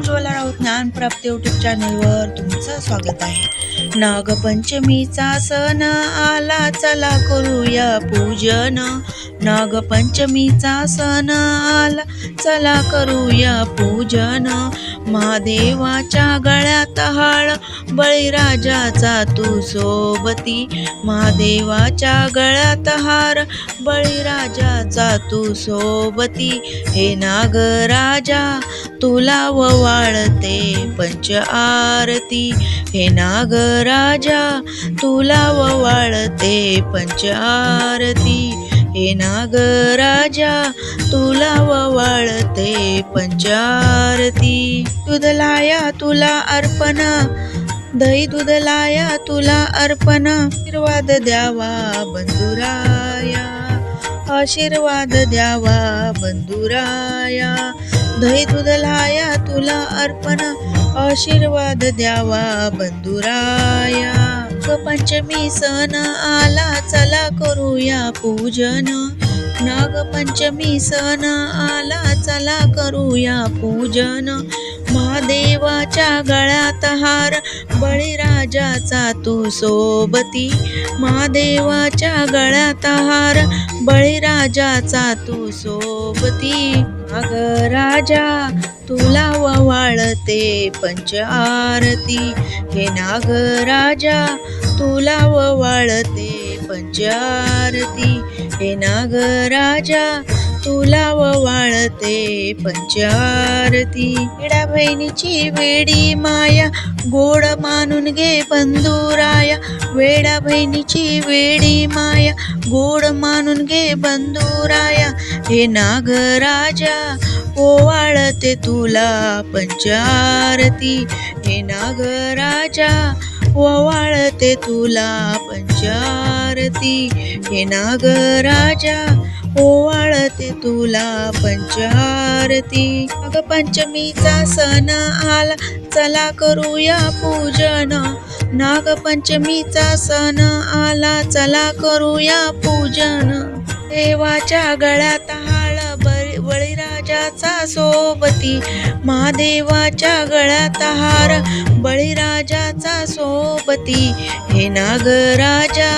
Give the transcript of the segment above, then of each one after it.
उज्ज्वल Raut ज्ञानप्राप्ती YouTube चॅनलवर तुमचं स्वागत आहे। नागपंचमीचा सण आला, चला करूया पूजन। नागपंचमीचा सण आला, चला करूया पूजन। महादेवाच्या गळ्यात हार, बळीराजाचा तू सोबती। महादेवाच्या गळ्यात हार, बळीराजाचा तू सोबती। हे नागराजा तुला ववाळते पंच आरती। हे नागराजा तुला ववाळते पंच आरती। हे नागराजा तुला ववाळते पंच आरती। दूध लाया तुला अर्पण, दही दूध लाया तुला अर्पण। आशीर्वाद द्यावा बंधुराया, आशीर्वाद द्यावा बंधुराया। दही दूध लाया तुला अर्पण, आशीर्वाद द्यावा बंधुराया। नागपंचमी सण आला, चला करूया पूजन। नागपंचमी सण आला, चला करूया पूजन। महादेवाच्या गळ्यात हार, बळीराजाचा तू सोबती। महादेवाच्या गळ्यात हार, बळीराजाचा तू सोबती। नागराजा तुला ववाळते पंच आरती। हे नागराजा तुला ववाळते पंच आरती। हे नागराजा तुला ववाळते पंच आरती। वेडा बहिणीची वेडी माया, गोड मानून घे बंधुराया। वेडा बहिणीची वेडी माया, गोड मानून घे बंधुराया। हे नागराजा ओवाळते तुला पंच आरती। हे नागराजा ओवाळते तुला पंच आरती। हे नागराजा ओवाळते तुला पंच आरती। नागपंचमीचा सण आला, चला करूया पूजन। नागपंचमीचा सण आला, चला करूया पूजन। देवाच्या गळ्यात हार, बळीराजाचा सोबती। महादेवाच्या गळ्यात हार, बळीराजाचा सोबती। हे नागराजा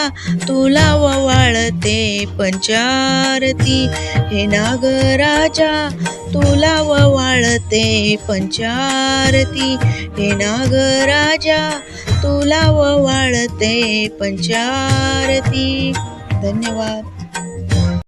तुला ववाळते पंच आरती। हे नागराजा तुला ववाळते पंच आरती। हे नागराजा तुला ववाळते पंच आरती। धन्यवाद।